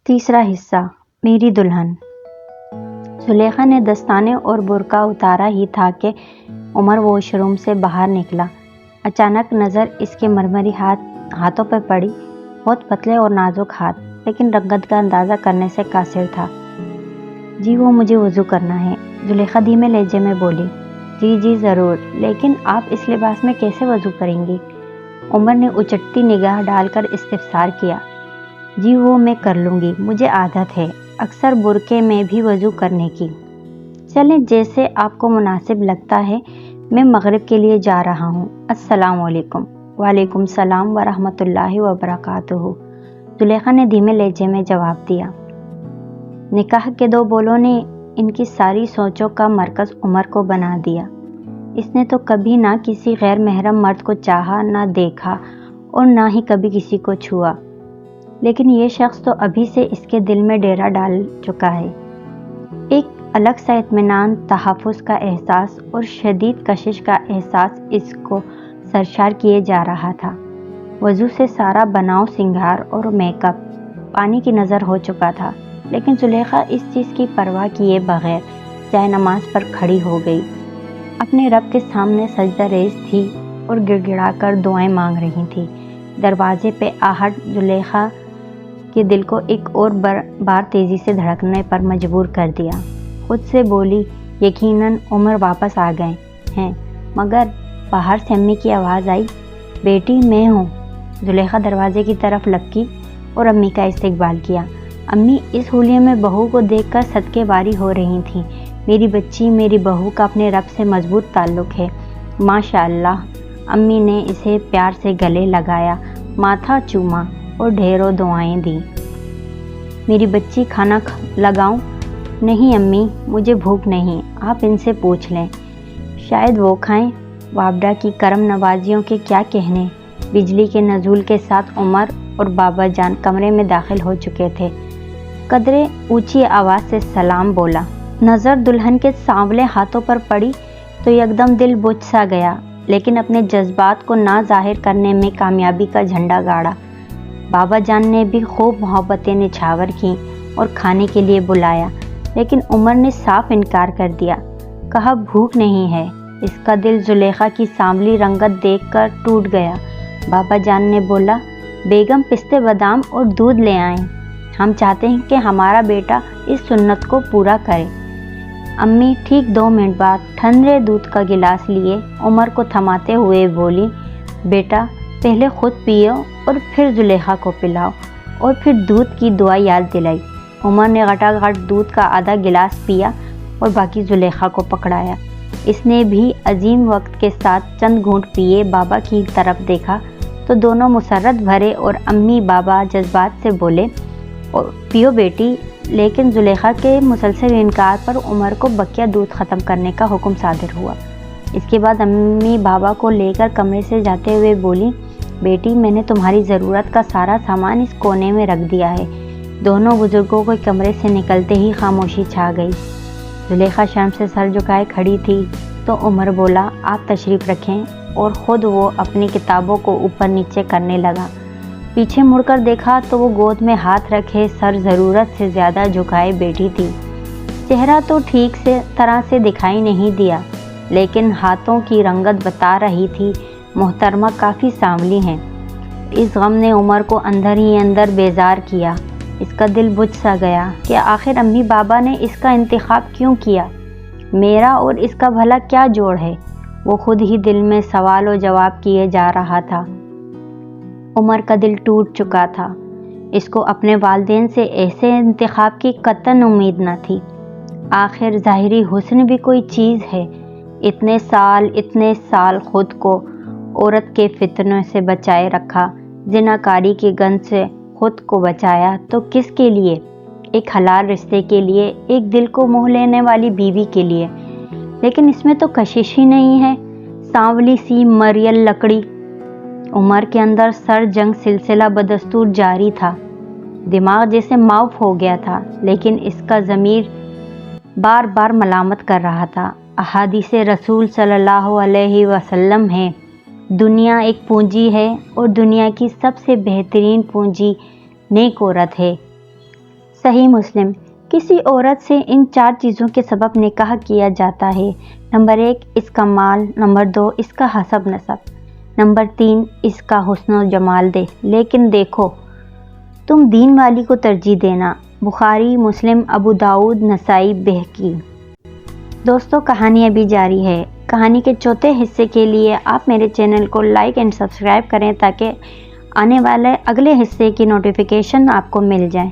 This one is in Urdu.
تیسرا حصہ میری دلہن۔ زلیخا نے دستانے اور برقع اتارا ہی تھا کہ عمر واش روم سے باہر نکلا۔ اچانک نظر اس کے مرمری ہاتھوں پر پڑی، بہت پتلے اور نازک ہاتھ، لیکن رنگت کا اندازہ کرنے سے قاصر تھا۔ جی وہ مجھے وضو کرنا ہے، زلیخا دھیمے لہجے میں بولی۔ جی ضرور، لیکن آپ اس لباس میں کیسے وضو کریں گی؟ عمر نے اچٹتی نگاہ ڈال کر استفسار کیا۔ جی وہ میں کر لوں گی، مجھے عادت ہے اکثر برقعے میں بھی وضو کرنے کی۔ چلیں جیسے آپ کو مناسب لگتا ہے، میں مغرب کے لیے جا رہا ہوں۔ السلام علیکم۔ وعلیکم السلام ورحمۃ اللہ وبرکاتہ، زلیخا نے دھیمے لہجے میں جواب دیا۔ نکاح کے دو بولوں نے ان کی ساری سوچوں کا مرکز عمر کو بنا دیا۔ اس نے تو کبھی نہ کسی غیر محرم مرد کو چاہا، نہ دیکھا اور نہ ہی کبھی کسی کو چھوا، لیکن یہ شخص تو ابھی سے اس کے دل میں ڈیرا ڈال چکا ہے۔ ایک الگ سا اطمینان، تحفظ کا احساس اور شدید کشش کا احساس اس کو سرشار کیے جا رہا تھا۔ وضو سے سارا بناؤ، سنگار اور میک اپ پانی کی نظر ہو چکا تھا، لیکن زلیخا اس چیز کی پرواہ کیے بغیر جائے نماز پر کھڑی ہو گئی، اپنے رب کے سامنے سجدہ ریز تھی اور گڑ گڑا کر دعائیں مانگ رہی تھی۔ دروازے پہ آہٹ زلیخا کے دل کو ایک اور بار تیزی سے دھڑکنے پر مجبور کر دیا۔ خود سے بولی، یقیناً عمر واپس آ گئے ہیں، مگر باہر سے امی کی آواز آئی، بیٹی میں ہوں۔ زلیخا دروازے کی طرف لپکی اور امی کا استقبال کیا۔ امی اس حلیے میں بہو کو دیکھ کر صدقے باری ہو رہی تھیں۔ میری بچی، میری بہو کا اپنے رب سے مضبوط تعلق ہے، ماشاء اللہ۔ امی نے اسے پیار سے گلے لگایا، ماتھا چوما اور ڈھیروں دعائیں دیں۔ میری بچی، کھانا لگاؤں؟ نہیں امی، مجھے بھوک نہیں، آپ ان سے پوچھ لیں، شاید وہ کھائیں۔ وابڈا کی کرم نوازیوں کے کیا کہنے۔ بجلی کے نزول کے ساتھ عمر اور بابا جان کمرے میں داخل ہو چکے تھے۔ قدرے اونچی آواز سے سلام بولا۔ نظر دلہن کے سانولے ہاتھوں پر پڑی تو یکدم دل بجھ سا گیا، لیکن اپنے جذبات کو نہ ظاہر کرنے میں کامیابی کا جھنڈا گاڑا۔ بابا جان نے بھی خوب محبتیں نچھاور کیں اور کھانے کے لیے بلایا، لیکن عمر نے صاف انکار کر دیا، کہا بھوک نہیں ہے۔ اس کا دل زلیخا کی سانولی رنگت دیکھ کر ٹوٹ گیا۔ بابا جان نے بولا، بیگم پستے بادام اور دودھ لے آئیں، ہم چاہتے ہیں کہ ہمارا بیٹا اس سنت کو پورا کرے۔ امی ٹھیک 2 منٹ بعد ٹھنڈے دودھ کا گلاس لیے عمر کو تھماتے ہوئے بولی، بیٹا پہلے خود پیو اور پھر زلیخا کو پلاؤ، اور پھر دودھ کی دعا یاد دلائی۔ عمر نے گھٹا گھٹ دودھ کا آدھا گلاس پیا اور باقی زلیخا کو پکڑایا۔ اس نے بھی عظیم وقت کے ساتھ چند گھونٹ پیے بابا کی طرف دیکھا تو دونوں مسرت بھرے اور امی بابا جذبات سے بولے، پیو بیٹی، لیکن زلیخا کے مسلسل انکار پر عمر کو بقیہ دودھ ختم کرنے کا حکم صادر ہوا۔ اس کے بعد امی بابا کو لے کر کمرے سے جاتے ہوئے بولی، بیٹی میں نے تمہاری ضرورت کا سارا سامان اس کونے میں رکھ دیا ہے۔ دونوں بزرگوں کو کمرے سے نکلتے ہی خاموشی چھا گئی۔ زلیخا شرم سے سر جھکائے کھڑی تھی تو عمر بولا، آپ تشریف رکھیں، اور خود وہ اپنی کتابوں کو اوپر نیچے کرنے لگا۔ پیچھے مڑ کر دیکھا تو وہ گود میں ہاتھ رکھے سر ضرورت سے زیادہ جھکائے بیٹھی تھی۔ چہرہ تو ٹھیک سے طرح سے دکھائی نہیں دیا، لیکن ہاتھوں کی رنگت بتا رہی تھی محترمہ کافی سانولی ہیں۔ اس غم نے عمر کو اندر ہی اندر بیزار کیا۔ اس کا دل بجھ سا گیا کہ آخر امی بابا نے اس کا انتخاب کیوں کیا، میرا اور اس کا بھلا کیا جوڑ ہے؟ وہ خود ہی دل میں سوال و جواب کیے جا رہا تھا۔ عمر کا دل ٹوٹ چکا تھا۔ اس کو اپنے والدین سے ایسے انتخاب کی قطعاً امید نہ تھی۔ آخر ظاہری حسن بھی کوئی چیز ہے۔ اتنے سال خود کو عورت کے فتنوں سے بچائے رکھا، زناکاری کے گند سے خود کو بچایا، تو کس کے لیے؟ ایک حلال رشتے کے لیے، ایک دل کو موہ لینے والی بیوی کے لیے۔ لیکن اس میں تو کشش ہی نہیں ہے، سانولی سی مریل لکڑی۔ عمر کے اندر سر جنگ سلسلہ بدستور جاری تھا۔ دماغ جیسے معاف ہو گیا تھا، لیکن اس کا ضمیر بار بار ملامت کر رہا تھا۔ احادیث رسول صلی اللہ علیہ وسلم ہے، دنیا ایک پونجی ہے اور دنیا کی سب سے بہترین پونجی نیک عورت ہے۔ صحیح مسلم۔ کسی عورت سے ان 4 چیزوں کے سبب نکاح کیا جاتا ہے۔ نمبر 1 اس کا مال، نمبر 2 اس کا حسب نسب، نمبر 3 اس کا حسن و جمال دے، لیکن دیکھو تم دین والی کو ترجیح دینا۔ بخاری، مسلم، ابو داؤد، نسائی، بہقی۔ دوستو کہانی ابھی جاری ہے۔ کہانی کے چوتھے حصے کے لیے آپ میرے چینل کو لائک اینڈ سبسکرائب کریں تاکہ آنے والے اگلے حصے کی نوٹیفیکیشن آپ کو مل جائے۔